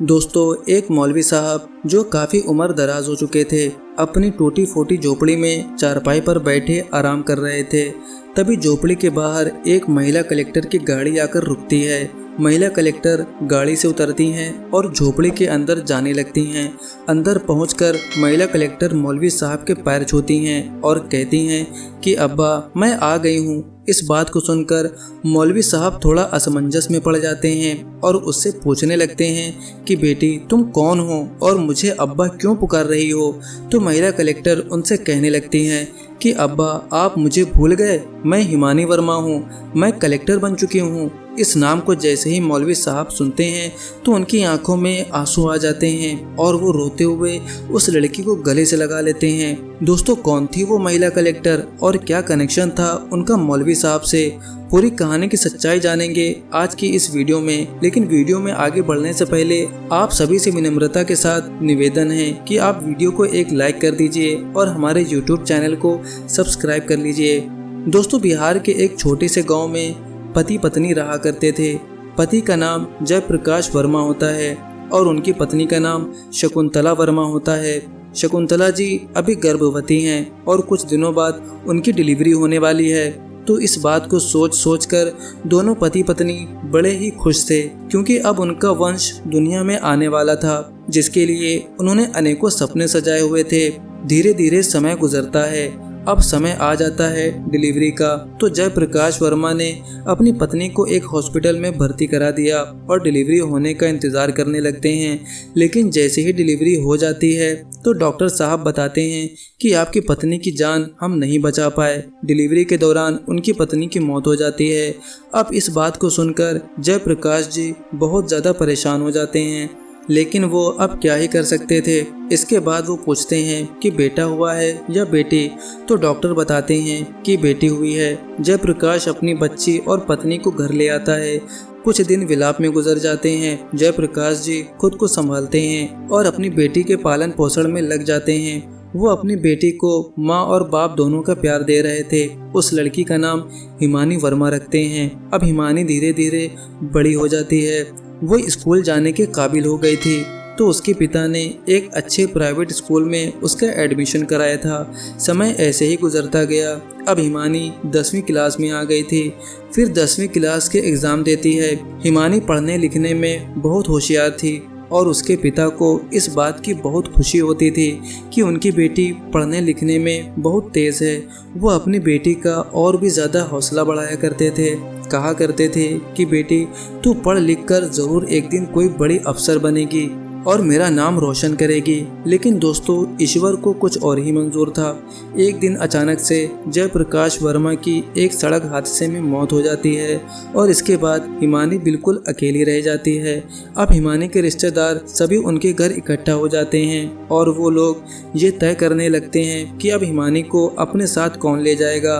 दोस्तों, एक मौलवी साहब जो काफ़ी उम्र दराज हो चुके थे, अपनी टूटी फूटी झोपड़ी में चारपाई पर बैठे आराम कर रहे थे। तभी झोपड़ी के बाहर एक महिला कलेक्टर की गाड़ी आकर रुकती है। महिला कलेक्टर गाड़ी से उतरती हैं और झोपड़ी के अंदर जाने लगती हैं। अंदर पहुंचकर महिला कलेक्टर मौलवी साहब के पैर छूती हैं और कहती हैं कि अब्बा, मैं आ गई हूँ। इस बात को सुनकर मौलवी साहब थोड़ा असमंजस में पड़ जाते हैं और उससे पूछने लगते हैं कि बेटी, तुम कौन हो और मुझे अब्बा क्यों पुकार रही हो। तो महिला कलेक्टर उनसे कहने लगती हैं कि अब्बा, आप मुझे भूल गए, मैं हिमानी वर्मा हूँ, मैं कलेक्टर बन चुकी हूँ। इस नाम को जैसे ही मौलवी साहब सुनते हैं तो उनकी आंखों में आंसू आ जाते हैं और वो रोते हुए उस लड़की को गले से लगा लेते हैं। दोस्तों, कौन थी वो महिला कलेक्टर और क्या कनेक्शन था उनका मौलवी साहब से, पूरी कहानी की सच्चाई जानेंगे आज की इस वीडियो में। लेकिन वीडियो में आगे बढ़ने से पहले आप सभी से विनम्रता के साथ निवेदन है कि आप वीडियो को एक लाइक कर दीजिए और हमारे यूट्यूब चैनल को सब्सक्राइब कर लीजिए। दोस्तों, बिहार के एक छोटे से गाँव में पति पत्नी रहा करते थे। पति का नाम जयप्रकाश वर्मा होता है और उनकी पत्नी का नाम शकुंतला वर्मा होता है। शकुंतला जी अभी गर्भवती हैं और कुछ दिनों बाद उनकी डिलीवरी होने वाली है। तो इस बात को सोच कर दोनों पति पत्नी बड़े ही खुश थे, क्योंकि अब उनका वंश दुनिया में आने वाला था, जिसके लिए उन्होंने अनेकों सपने सजाए हुए थे। धीरे धीरे समय गुजरता है। अब समय आ जाता है डिलीवरी का। तो जयप्रकाश वर्मा ने अपनी पत्नी को एक हॉस्पिटल में भर्ती करा दिया और डिलीवरी होने का इंतज़ार करने लगते हैं। लेकिन जैसे ही डिलीवरी हो जाती है तो डॉक्टर साहब बताते हैं कि आपकी पत्नी की जान हम नहीं बचा पाए। डिलीवरी के दौरान उनकी पत्नी की मौत हो जाती है। अब इस बात को सुनकर जयप्रकाश जी बहुत ज़्यादा परेशान हो जाते हैं, लेकिन वो अब क्या ही कर सकते थे। इसके बाद वो पूछते हैं कि बेटा हुआ है या बेटी। तो डॉक्टर बताते हैं कि बेटी हुई है। जयप्रकाश अपनी बच्ची और पत्नी को घर ले आता है। कुछ दिन विलाप में गुजर जाते हैं। जयप्रकाश जी खुद को संभालते हैं और अपनी बेटी के पालन पोषण में लग जाते हैं। वो अपनी बेटी को माँ और बाप दोनों का प्यार दे रहे थे। उस लड़की का नाम हिमानी वर्मा रखते हैं। अब हिमानी धीरे धीरे बड़ी हो जाती है। वो स्कूल जाने के काबिल हो गई थी, तो उसके पिता ने एक अच्छे प्राइवेट स्कूल में उसका एडमिशन कराया था। समय ऐसे ही गुजरता गया। अब हिमानी 10वीं क्लास में आ गई थी। फिर 10वीं क्लास के एग्ज़ाम देती है। हिमानी पढ़ने लिखने में बहुत होशियार थी और उसके पिता को इस बात की बहुत खुशी होती थी कि उनकी बेटी पढ़ने लिखने में बहुत तेज़ है। वो अपनी बेटी का और भी ज़्यादा हौसला बढ़ाया करते थे। कहा करते थे कि बेटी, तू पढ़ लिख कर ज़रूर एक दिन कोई बड़ी अफसर बनेगी और मेरा नाम रोशन करेगी। लेकिन दोस्तों, ईश्वर को कुछ और ही मंजूर था। एक दिन अचानक से जयप्रकाश वर्मा की एक सड़क हादसे में मौत हो जाती है और इसके बाद हिमानी बिल्कुल अकेली रह जाती है। अब हिमानी के रिश्तेदार सभी उनके घर इकट्ठा हो जाते हैं और वो लोग ये तय करने लगते हैं कि अब हिमानी को अपने साथ कौन ले जाएगा।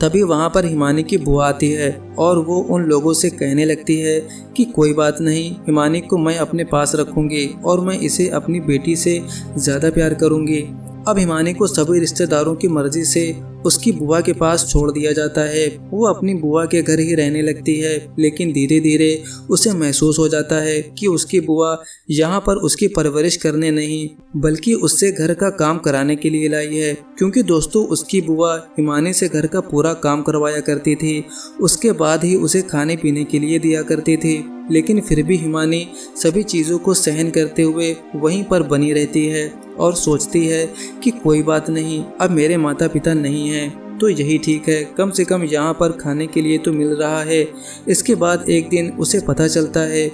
तभी वहाँ पर हिमानी की बुआ आती है और वो उन लोगों से कहने लगती है कि कोई बात नहीं, हिमानी को मैं अपने पास रखूँगी और मैं इसे अपनी बेटी से ज़्यादा प्यार करूँगी। अब हिमानी को सभी रिश्तेदारों की मर्जी से उसकी बुआ के पास छोड़ दिया जाता है। वो अपनी बुआ के घर ही रहने लगती है, लेकिन धीरे धीरे उसे महसूस हो जाता है कि उसकी बुआ यहाँ पर उसकी परवरिश करने नहीं बल्कि उससे घर का काम कराने के लिए लाई है। क्योंकि दोस्तों, उसकी बुआ हिमानी से घर का पूरा काम करवाया करती थी, उसके बाद ही उसे खाने पीने के लिए दिया करती थी। लेकिन फिर भी हिमानी सभी चीज़ों को सहन करते हुए वहीं पर बनी रहती है और सोचती है कि कोई बात नहीं, अब मेरे माता पिता नहीं हैं तो यही ठीक है, कम से कम यहाँ पर खाने के लिए तो मिल रहा है। इसके बाद एक दिन उसे पता चलता है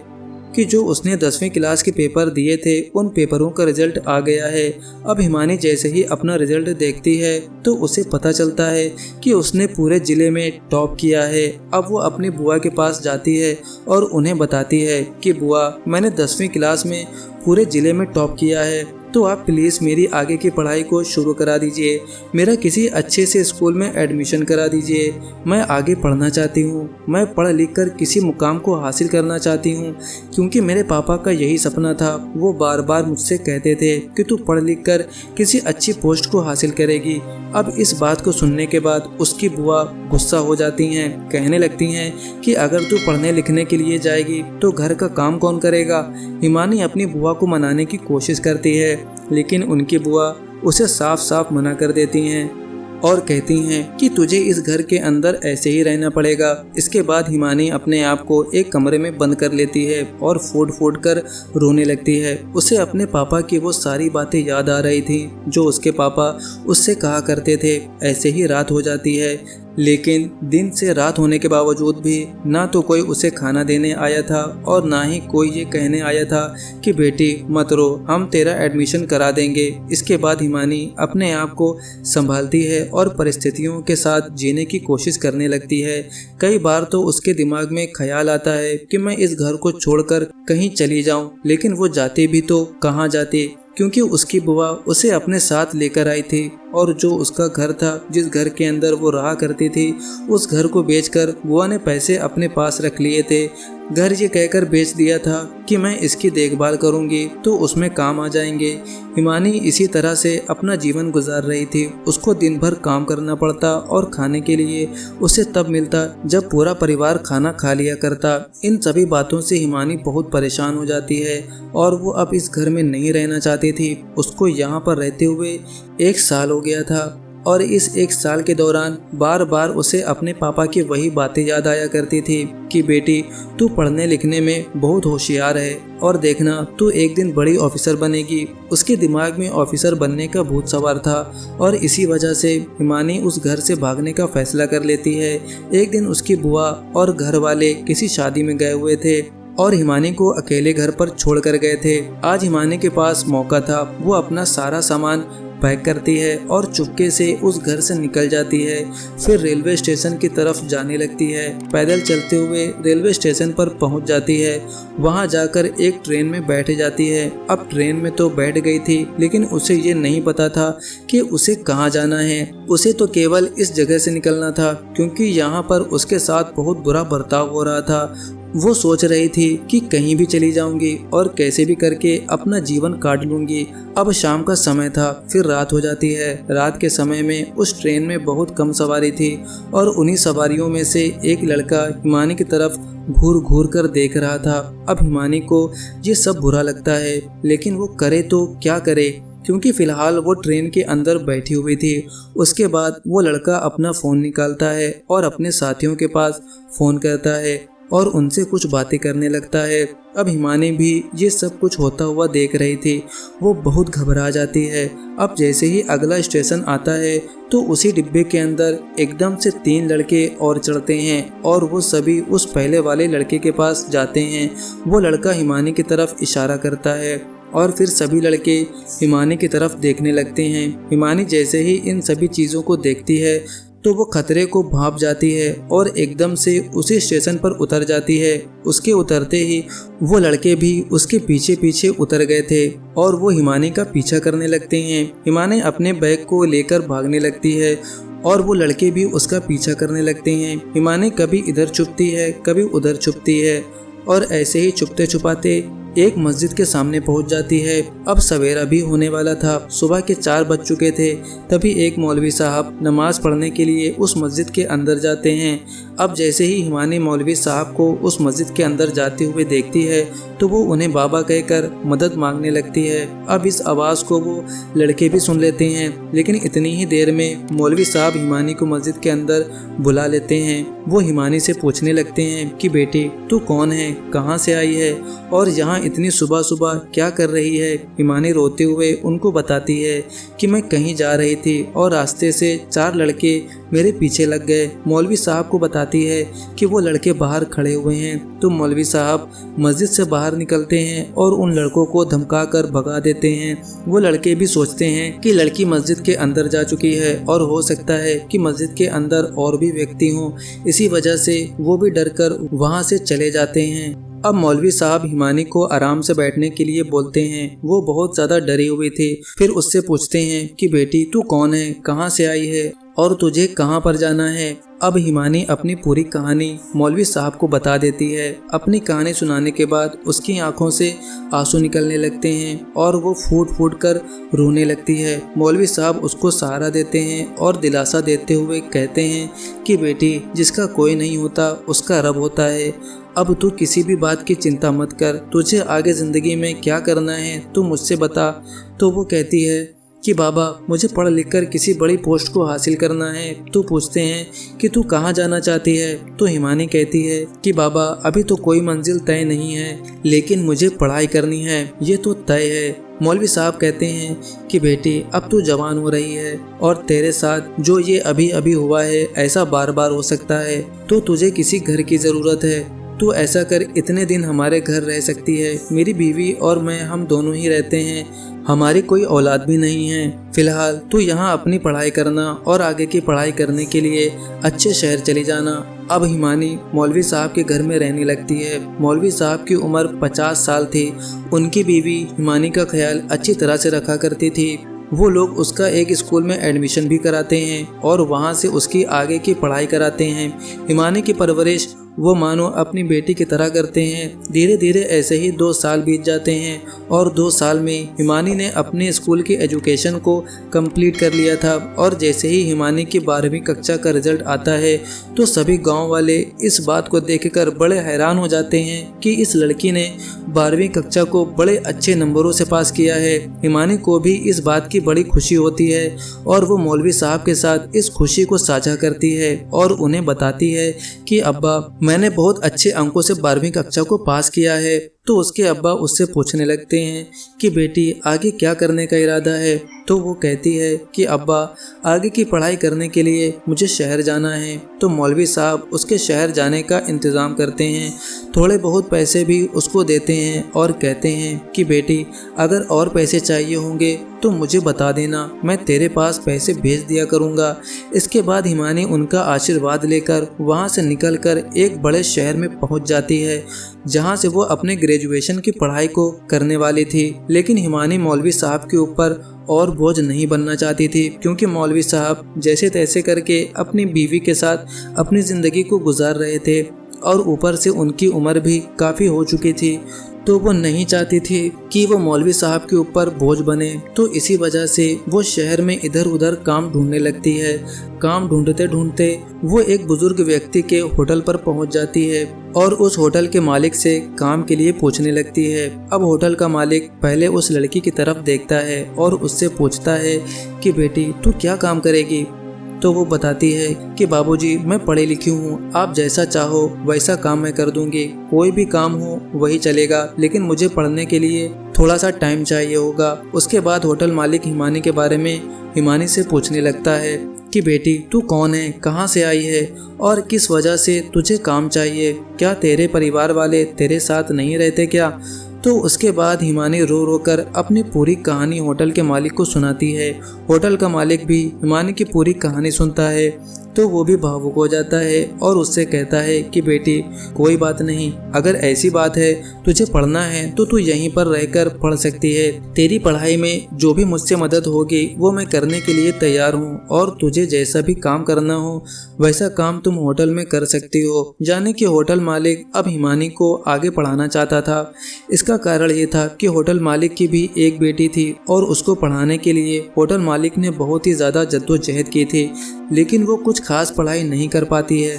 कि जो उसने 10वीं क्लास के पेपर दिए थे उन पेपरों का रिजल्ट आ गया है। अब हिमानी जैसे ही अपना रिजल्ट देखती है तो उसे पता चलता है कि उसने पूरे ज़िले में टॉप किया है। अब वो अपनी बुआ के पास जाती है और उन्हें बताती है कि बुआ, मैंने 10वीं क्लास में पूरे ज़िले में टॉप किया है। तो आप प्लीज़ मेरी आगे की पढ़ाई को शुरू करा दीजिए, मेरा किसी अच्छे से स्कूल में एडमिशन करा दीजिए। मैं आगे पढ़ना चाहती हूँ, मैं पढ़ लिख कर किसी मुकाम को हासिल करना चाहती हूँ, क्योंकि मेरे पापा का यही सपना था। वो बार बार मुझसे कहते थे कि तू पढ़ लिख कर किसी अच्छी पोस्ट को हासिल करेगी। अब इस बात को सुनने के बाद उसकी बुआ गुस्सा हो जाती हैं, कहने लगती हैं कि अगर तू पढ़ने लिखने के लिए जाएगी तो घर का काम कौन करेगा। हिमानी अपनी बुआ को मनाने की कोशिश करती है, लेकिन उनकी बुआ उसे साफ साफ मना कर देती हैं और कहती हैं कि तुझे इस घर के अंदर ऐसे ही रहना पड़ेगा। इसके बाद हिमानी अपने आप को एक कमरे में बंद कर लेती है और फूट फूट कर रोने लगती है। उसे अपने पापा की वो सारी बातें याद आ रही थी जो उसके पापा उससे कहा करते थे। ऐसे ही रात हो जाती है, लेकिन दिन से रात होने के बावजूद भी ना तो कोई उसे खाना देने आया था और ना ही कोई ये कहने आया था कि बेटी मत रो, हम तेरा एडमिशन करा देंगे। इसके बाद हिमानी अपने आप को संभालती है और परिस्थितियों के साथ जीने की कोशिश करने लगती है। कई बार तो उसके दिमाग में ख्याल आता है कि मैं इस घर को छोड़कर कहीं चली जाऊं, लेकिन वो जाती भी तो कहाँ जाती, क्योंकि उसकी बुआ उसे अपने साथ लेकर आई थी और जो उसका घर था, जिस घर के अंदर वो रहा करती थी, उस घर को बेचकर बुआ ने पैसे अपने पास रख लिए थे। घर ये कहकर बेच दिया था कि मैं इसकी देखभाल करूंगी तो उसमें काम आ जाएंगे। हिमानी इसी तरह से अपना जीवन गुजार रही थी। उसको दिन भर काम करना पड़ता और खाने के लिए उसे तब मिलता जब पूरा परिवार खाना खा लिया करता। इन सभी बातों से हिमानी बहुत परेशान हो जाती है और वो अब इस घर में नहीं रहना चाहती थी। उसको यहाँ पर रहते हुए 1 साल हो गया था और इस 1 साल के दौरान बार बार उसे अपने पापा की वही बातें याद आया करती थी कि बेटी तू पढ़ने लिखने में बहुत होशियार है और देखना तू एक दिन बड़ी ऑफिसर बनेगी। उसके दिमाग में ऑफिसर बनने का भूत सवार था और इसी वजह से हिमानी उस घर से भागने का फैसला कर लेती है। एक दिन उसकी बुआ और घर वाले किसी शादी में गए हुए थे और हिमानी को अकेले घर पर छोड़ कर गए थे। आज हिमानी के पास मौका था, वो अपना सारा सामान पैक करती है और चुपके से उस घर से निकल जाती है। फिर रेलवे स्टेशन की तरफ जाने लगती है। पैदल चलते हुए रेलवे स्टेशन पर पहुंच जाती है। वहां जाकर एक ट्रेन में बैठ जाती है। अब ट्रेन में तो बैठ गई थी, लेकिन उसे ये नहीं पता था कि उसे कहां जाना है। उसे तो केवल इस जगह से निकलना था, क्योंकि यहाँ पर उसके साथ बहुत बुरा बर्ताव हो रहा था। वो सोच रही थी कि कहीं भी चली जाऊंगी और कैसे भी करके अपना जीवन काट लूंगी। अब शाम का समय था, फिर रात हो जाती है। रात के समय में उस ट्रेन में बहुत कम सवारी थी और उन्हीं सवारियों में से एक लड़का हिमानी की तरफ घूर घूर कर देख रहा था। अब हिमानी को ये सब बुरा लगता है, लेकिन वो करे तो क्या करे, क्योंकि फिलहाल वो ट्रेन के अंदर बैठी हुई थी। उसके बाद वो लड़का अपना फ़ोन निकालता है और अपने साथियों के पास फ़ोन करता है और उनसे कुछ बातें करने लगता है। अब हिमानी भी ये सब कुछ होता हुआ देख रही थी। वो बहुत घबरा जाती है। अब जैसे ही अगला स्टेशन आता है तो उसी डिब्बे के अंदर एकदम से 3 लड़के और चढ़ते हैं और वो सभी उस पहले वाले लड़के के पास जाते हैं। वो लड़का हिमानी की तरफ इशारा करता है और फिर सभी लड़के हिमानी की तरफ देखने लगते हैं। हिमानी जैसे ही इन सभी चीज़ों को देखती है तो वो खतरे को भांप जाती है और एकदम से उसी स्टेशन पर उतर जाती है। उसके उतरते ही वो लड़के भी उसके पीछे पीछे उतर गए थे और वो हिमानी का पीछा करने लगते हैं। हिमानी अपने बैग को लेकर भागने लगती है और वो लड़के भी उसका पीछा करने लगते हैं। हिमानी कभी इधर छुपती है, कभी उधर छुपती है और ऐसे ही छुपते छुपाते एक मस्जिद के सामने पहुंच जाती है। अब सवेरा भी होने वाला था, सुबह के 4 बज चुके थे। तभी एक मौलवी साहब नमाज पढ़ने के लिए उस मस्जिद के अंदर जाते हैं। अब जैसे ही हिमानी मौलवी साहब को उस मस्जिद के अंदर जाते हुए देखती है तो वो उन्हें बाबा कहकर मदद मांगने लगती है। अब इस आवाज़ को वो लड़के भी सुन लेते हैं, लेकिन इतनी ही देर में मौलवी साहब हिमानी को मस्जिद के अंदर बुला लेते हैं। वो हिमानी से पूछने लगते हैं कि बेटी तू कौन है, कहाँ से आई है और यहाँ इतनी सुबह सुबह क्या कर रही है। हिमानी रोते हुए उनको बताती है कि मैं कहीं जा रही थी और रास्ते से 4 लड़के मेरे पीछे लग गए। मौलवी साहब को बताती है कि वो लड़के बाहर खड़े हुए हैं। तो मौलवी साहब मस्जिद से बाहर निकलते हैं और उन लड़कों को धमकाकर भगा देते हैं। वो लड़के भी सोचते हैं कि लड़की मस्जिद के अंदर जा चुकी है और हो सकता है कि मस्जिद के अंदर और भी व्यक्ति हों, इसी वजह से वो भी डरकर वहाँ से चले जाते हैं। अब मौलवी साहब हिमानी को आराम से बैठने के लिए बोलते हैं। वो बहुत ज़्यादा डरी हुई थी। फिर उससे पूछते हैं कि बेटी तू कौन है, कहाँ से आई है और तुझे कहाँ पर जाना है। अब हिमानी अपनी पूरी कहानी मौलवी साहब को बता देती है। अपनी कहानी सुनाने के बाद उसकी आंखों से आंसू निकलने लगते हैं और वो फूट फूट कर रोने लगती है। मौलवी साहब उसको सहारा देते हैं और दिलासा देते हुए कहते हैं कि बेटी जिसका कोई नहीं होता उसका रब होता है। अब तू किसी भी बात की चिंता मत कर, तुझे आगे ज़िंदगी में क्या करना है तू मुझसे बता। तो वो कहती है कि बाबा मुझे पढ़ लिख कर किसी बड़ी पोस्ट को हासिल करना है। तो पूछते हैं कि तू कहाँ जाना चाहती है। तो हिमानी कहती है कि बाबा अभी तो कोई मंजिल तय नहीं है, लेकिन मुझे पढ़ाई करनी है, ये तो तय है। मौलवी साहब कहते हैं कि बेटी अब तू जवान हो रही है और तेरे साथ जो ये अभी अभी हुआ है ऐसा बार बार हो सकता है, तो तुझे किसी घर की ज़रूरत है। तू ऐसा कर इतने दिन हमारे घर रह सकती है। मेरी बीवी और मैं हम दोनों ही रहते हैं, हमारी कोई औलाद भी नहीं है। फिलहाल तू यहाँ अपनी पढ़ाई करना और आगे की पढ़ाई करने के लिए अच्छे शहर चली जाना। अब हिमानी मौलवी साहब के घर में रहने लगती है। मौलवी साहब की उम्र 50 साल थी। उनकी बीवी हिमानी का ख्याल अच्छी तरह से रखा करती थी। वो लोग उसका एक स्कूल में एडमिशन भी कराते हैं और वहाँ से उसकी आगे की पढ़ाई कराते हैं। हिमानी की परवरिश वो मानो अपनी बेटी की तरह करते हैं। धीरे धीरे ऐसे ही 2 साल बीत जाते हैं और 2 साल में हिमानी ने अपने स्कूल की एजुकेशन को कंप्लीट कर लिया था। और जैसे ही हिमानी की 12वीं कक्षा का रिजल्ट आता है तो सभी गांव वाले इस बात को देखकर बड़े हैरान हो जाते हैं कि इस लड़की ने 12वीं कक्षा को बड़े अच्छे नंबरों से पास किया है। हिमानी को भी इस बात की बड़ी खुशी होती है और वो मौलवी साहब के साथ इस खुशी को साझा करती है और उन्हें बताती है कि अब्बा मैंने बहुत अच्छे अंकों से 12वीं कक्षा को पास किया है। तो उसके अब्बा उससे पूछने लगते हैं कि बेटी आगे क्या करने का इरादा है। तो वो कहती है कि अब्बा आगे की पढ़ाई करने के लिए मुझे शहर जाना है। तो मौलवी साहब उसके शहर जाने का इंतज़ाम करते हैं, थोड़े बहुत पैसे भी उसको देते हैं और कहते हैं कि बेटी अगर और पैसे चाहिए होंगे तो मुझे बता देना, मैं तेरे पास पैसे भेज दिया करूँगा। इसके बाद हिमानी उनका आशीर्वाद लेकर वहाँ से निकलकर एक बड़े शहर में पहुँच जाती है, जहाँ से वो अपने ग्रेजुएशन की पढ़ाई को करने वाली थी। लेकिन हिमानी मौलवी साहब के ऊपर और बोझ नहीं बनना चाहती थी, क्योंकि मौलवी साहब जैसे तैसे करके अपनी बीवी के साथ अपनी ज़िंदगी को गुजार रहे थे और ऊपर से उनकी उम्र भी काफ़ी हो चुकी थी। तो वो नहीं चाहती थी कि वो मौलवी साहब के ऊपर बोझ बने। तो इसी वजह से वो शहर में इधर उधर काम ढूंढने लगती है। काम ढूंढते ढूंढते वो एक बुजुर्ग व्यक्ति के होटल पर पहुंच जाती है और उस होटल के मालिक से काम के लिए पूछने लगती है। अब होटल का मालिक पहले उस लड़की की तरफ देखता है और उससे पूछता है कि बेटी तू क्या काम करेगी। तो वो बताती है कि बाबूजी मैं पढ़ी लिखी हूँ, आप जैसा चाहो वैसा काम मैं कर दूंगी, कोई भी काम हो वही चलेगा, लेकिन मुझे पढ़ने के लिए थोड़ा सा टाइम चाहिए होगा। उसके बाद होटल मालिक हिमानी के बारे में हिमानी से पूछने लगता है कि बेटी तू कौन है, कहाँ से आई है और किस वजह से तुझे काम चाहिए, क्या तेरे परिवार वाले तेरे साथ नहीं रहते क्या। तो उसके बाद हिमानी रो रो कर अपनी पूरी कहानी होटल के मालिक को सुनाती है। होटल का मालिक भी हिमानी की पूरी कहानी सुनता है तो वो भी भावुक हो जाता है और उससे कहता है कि बेटी कोई बात नहीं, अगर ऐसी बात है तुझे पढ़ना है तो तू यहीं पर रहकर पढ़ सकती है। तेरी पढ़ाई में जो भी मुझसे मदद होगी वो मैं करने के लिए तैयार हूँ और तुझे जैसा भी काम करना हो वैसा काम तुम होटल में कर सकती हो। जाने कि होटल मालिक अब हिमानी को आगे पढ़ाना चाहता था। इसका कारण ये था कि होटल मालिक की भी एक बेटी थी और उसको पढ़ाने के लिए होटल मालिक ने बहुत ही ज़्यादा जद्दोजहद की थी, लेकिन वो कुछ खास पढ़ाई नहीं कर पाती है।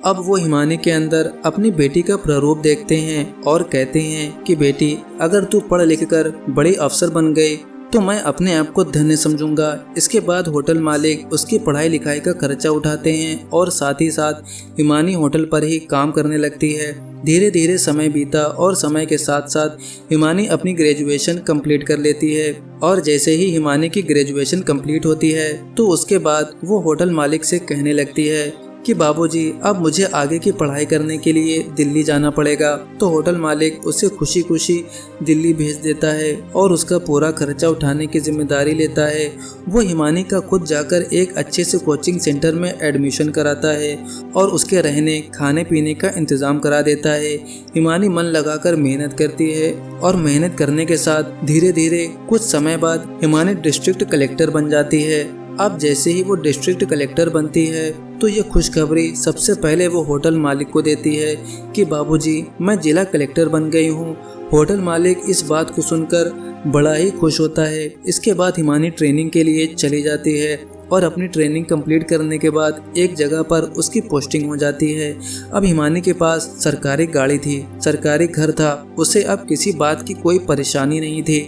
अब वो हिमानी के अंदर अपनी बेटी का प्रारूप देखते हैं और कहते हैं कि बेटी अगर तू पढ़ लिख कर बड़ी अफसर बन गई तो मैं अपने आप को धन्य समझूंगा। इसके बाद होटल मालिक उसकी पढ़ाई लिखाई का खर्चा उठाते हैं और साथ ही साथ हिमानी होटल पर ही काम करने लगती है। धीरे धीरे समय बीता और समय के साथ साथ हिमानी अपनी ग्रेजुएशन कंप्लीट कर लेती है और जैसे ही हिमानी की ग्रेजुएशन कंप्लीट होती है तो उसके बाद वो होटल मालिक से कहने लगती है कि बाबूजी अब मुझे आगे की पढ़ाई करने के लिए दिल्ली जाना पड़ेगा। तो होटल मालिक उसे खुशी खुशी दिल्ली भेज देता है और उसका पूरा खर्चा उठाने की जिम्मेदारी लेता है। वो हिमानी का खुद जाकर एक अच्छे से कोचिंग सेंटर में एडमिशन कराता है और उसके रहने खाने पीने का इंतज़ाम करा देता है। हिमानी मन लगाकर मेहनत करती है और मेहनत करने के साथ धीरे धीरे कुछ समय बाद हिमानी डिस्ट्रिक्ट कलेक्टर बन जाती है। अब जैसे ही वो डिस्ट्रिक्ट कलेक्टर बनती है तो ये खुशखबरी सबसे पहले वो होटल मालिक को देती है कि बाबूजी मैं जिला कलेक्टर बन गई हूँ। होटल मालिक इस बात को सुनकर बड़ा ही खुश होता है। इसके बाद हिमानी ट्रेनिंग के लिए चली जाती है और अपनी ट्रेनिंग कंप्लीट करने के बाद एक जगह पर उसकी पोस्टिंग हो जाती है। अब हिमानी के पास सरकारी गाड़ी थी, सरकारी घर था, उसे अब किसी बात की कोई परेशानी नहीं थी।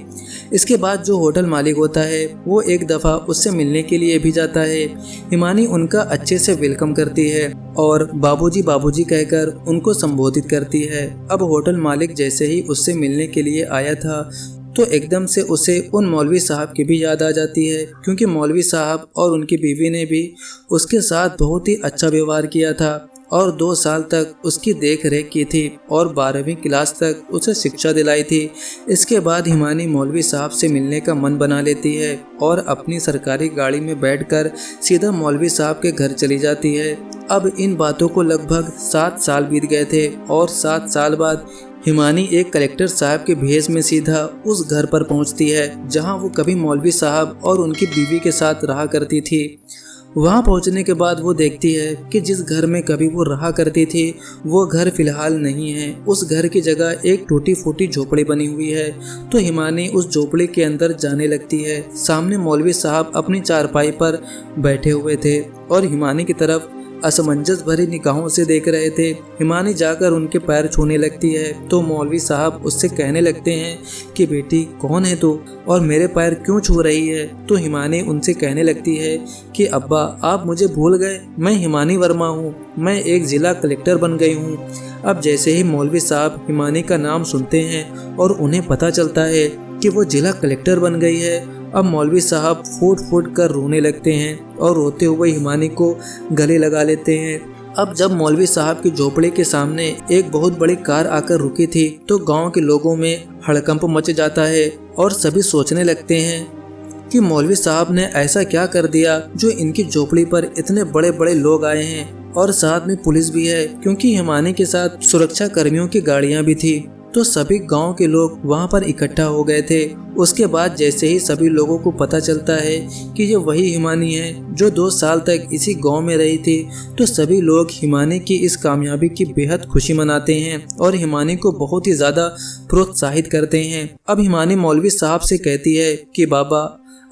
इसके बाद जो होटल मालिक होता है वो एक दफ़ा उससे मिलने के लिए भी जाता है। हिमानी उनका अच्छे से वेलकम करती है और बाबूजी बाबूजी कहकर उनको संबोधित करती है। अब होटल मालिक जैसे ही उससे मिलने के लिए आया था तो एकदम से उसे उन मौलवी साहब की भी याद आ जाती है, क्योंकि मौलवी साहब और उनकी बीवी ने भी उसके साथ बहुत ही अच्छा व्यवहार किया था और 2 साल तक उसकी देख रेख की थी और 12वीं क्लास तक उसे शिक्षा दिलाई थी। इसके बाद हिमानी मौलवी साहब से मिलने का मन बना लेती है और अपनी सरकारी गाड़ी में बैठकर सीधा मौलवी साहब के घर चली जाती है। अब इन बातों को लगभग 7 साल बीत गए थे और 7 साल बाद हिमानी एक कलेक्टर साहब के भेष में सीधा उस घर पर पहुंचती है जहां वो कभी मौलवी साहब और उनकी बीवी के साथ रहा करती थी। वहां पहुंचने के बाद वो देखती है कि जिस घर में कभी वो रहा करती थी वो घर फिलहाल नहीं है। उस घर की जगह एक टूटी फूटी झोपड़ी बनी हुई है। तो हिमानी उस झोपड़ी के अंदर जाने लगती है। सामने मौलवी साहब अपनी चारपाई पर बैठे हुए थे और हिमानी की तरफ असमंजस भरी निगाहों से देख रहे थे। हिमानी जाकर उनके पैर छूने लगती है तो मौलवी साहब उससे कहने लगते हैं कि बेटी कौन है तू और मेरे पैर क्यों छू रही है। तो हिमानी उनसे कहने लगती है कि अब्बा आप मुझे भूल गए, मैं हिमानी वर्मा हूँ, मैं एक ज़िला कलेक्टर बन गई हूँ। अब जैसे ही मौलवी साहब हिमानी का नाम सुनते हैं और उन्हें पता चलता है कि वो जिला कलेक्टर बन गई है, अब मौलवी साहब फूट फूट कर रोने लगते हैं और रोते हुए हिमानी को गले लगा लेते हैं। अब जब मौलवी साहब की झोपड़ी के सामने एक बहुत बड़ी कार आकर रुकी थी तो गांव के लोगों में हड़कंप मच जाता है और सभी सोचने लगते हैं कि मौलवी साहब ने ऐसा क्या कर दिया जो इनकी झोपड़ी पर इतने बड़े बड़े लोग आए हैं और साथ में पुलिस भी है, क्योंकि हिमानी के साथ सुरक्षा कर्मियों की गाड़ियां भी थी। तो सभी गांव के लोग वहां पर इकट्ठा हो गए थे। उसके बाद जैसे ही सभी लोगों को पता चलता है कि ये वही हिमानी है जो 2 साल तक इसी गांव में रही थी, तो सभी लोग हिमानी की इस कामयाबी की बेहद खुशी मनाते हैं और हिमानी को बहुत ही ज़्यादा प्रोत्साहित करते हैं। अब हिमानी मौलवी साहब से कहती है कि बाबा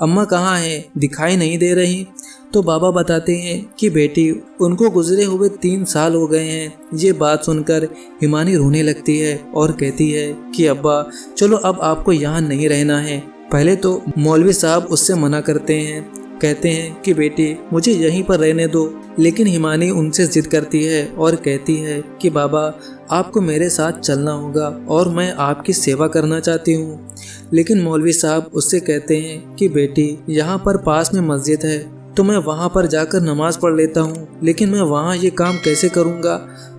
अम्मा कहाँ हैं, दिखाई नहीं दे रही। तो बाबा बताते हैं कि बेटी उनको गुजरे हुए 3 साल हो गए हैं। ये बात सुनकर हिमानी रोने लगती है और कहती है कि अब्बा चलो अब आपको यहाँ नहीं रहना है। पहले तो मौलवी साहब उससे मना करते हैं, कहते हैं कि बेटी मुझे यहीं पर रहने दो, लेकिन हिमानी उनसे जिद करती है और कहती है कि बाबा आपको मेरे साथ चलना होगा और मैं आपकी सेवा करना चाहती हूँ। लेकिन मौलवी साहब उससे कहते हैं कि बेटी यहाँ पर पास में मस्जिद है तो मैं वहाँ पर जाकर नमाज पढ़ लेता हूँ, लेकिन मैं वहाँ ये काम कैसे करूँगा।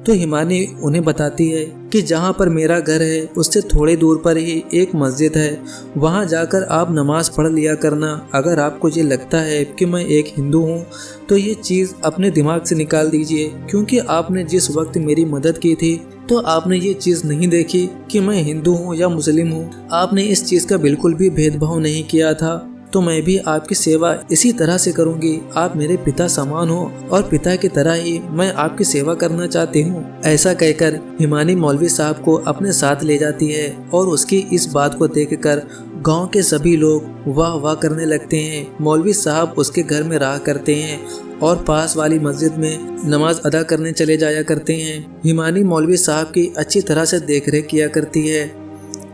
तो हिमानी उन्हें बताती है कि जहाँ पर मेरा घर है उससे थोड़े दूर पर ही एक मस्जिद है, वहाँ जाकर आप नमाज पढ़ लिया करना। अगर आपको ये लगता है कि मैं एक हिंदू हूँ तो ये चीज़ अपने दिमाग से निकाल दीजिए, क्योंकि आपने जिस वक्त मेरी मदद की थी तो आपने ये चीज़ नहीं देखी कि मैं हिंदू हूँ या मुस्लिम हूँ। आपने इस चीज़ का बिल्कुल भी भेदभाव नहीं किया था, तो मैं भी आपकी सेवा इसी तरह से करूंगी। आप मेरे पिता समान हो और पिता की तरह ही मैं आपकी सेवा करना चाहती हूँ। ऐसा कहकर हिमानी मौलवी साहब को अपने साथ ले जाती है और उसकी इस बात को देखकर गांव के सभी लोग वाह वाह करने लगते हैं। मौलवी साहब उसके घर में रहा करते हैं और पास वाली मस्जिद में नमाज अदा करने चले जाया करते हैं। हिमानी मौलवी साहब की अच्छी तरह से देखरेख किया करती है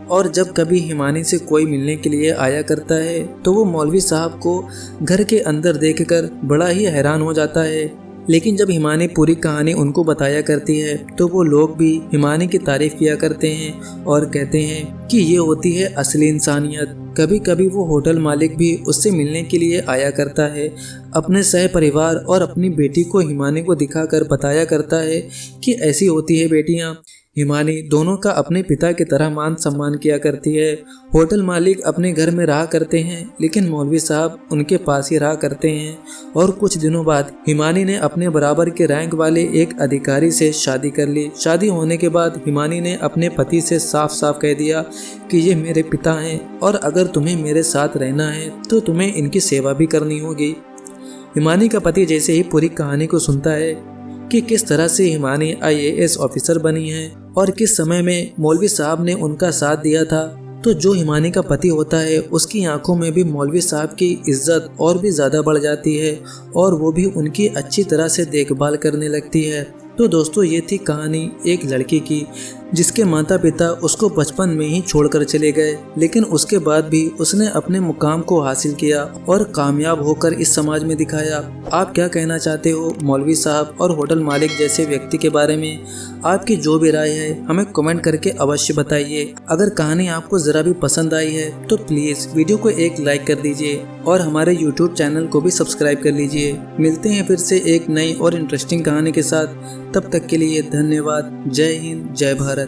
और जब कभी हिमानी से कोई मिलने के लिए आया करता है तो वो मौलवी साहब को घर के अंदर देखकर बड़ा ही हैरान हो जाता है। लेकिन जब हिमानी पूरी कहानी उनको बताया करती है तो वो लोग भी हिमानी की तारीफ किया करते हैं और कहते हैं कि ये होती है असली इंसानियत। कभी कभी वो होटल मालिक भी उससे मिलने के लिए आया करता है, अपने सह परिवार और अपनी बेटी को हिमानी को दिखाकर बताया करता है कि ऐसी होती है बेटियां। हिमानी दोनों का अपने पिता की तरह मान सम्मान किया करती है। होटल मालिक अपने घर में रहा करते हैं लेकिन मौलवी साहब उनके पास ही रहा करते हैं। और कुछ दिनों बाद हिमानी ने अपने बराबर के रैंक वाले एक अधिकारी से शादी कर ली। शादी होने के बाद हिमानी ने अपने पति से साफ साफ कह दिया कि ये मेरे पिता हैं और अगर तुम्हें मेरे साथ रहना है तो तुम्हें इनकी सेवा भी करनी होगी। हिमानी का पति जैसे ही पूरी कहानी को सुनता है कि किस तरह से हिमानी IAS ऑफिसर बनी है और किस समय में मौलवी साहब ने उनका साथ दिया था, तो जो हिमानी का पति होता है उसकी आंखों में भी मौलवी साहब की इज्जत और भी ज़्यादा बढ़ जाती है और वो भी उनकी अच्छी तरह से देखभाल करने लगती है। तो दोस्तों, ये थी कहानी एक लड़की की जिसके माता पिता उसको बचपन में ही छोड़कर चले गए, लेकिन उसके बाद भी उसने अपने मुकाम को हासिल किया और कामयाब होकर इस समाज में दिखाया। आप क्या कहना चाहते हो मौलवी साहब और होटल मालिक जैसे व्यक्ति के बारे में? आपकी जो भी राय है हमें कमेंट करके अवश्य बताइए। अगर कहानी आपको ज़रा भी पसंद आई है तो प्लीज़ वीडियो को एक लाइक कर दीजिए और हमारे YouTube चैनल को भी सब्सक्राइब कर लीजिए। मिलते हैं फिर से एक नई और इंटरेस्टिंग कहानी के साथ। तब तक के लिए धन्यवाद। जय हिंद, जय भारत।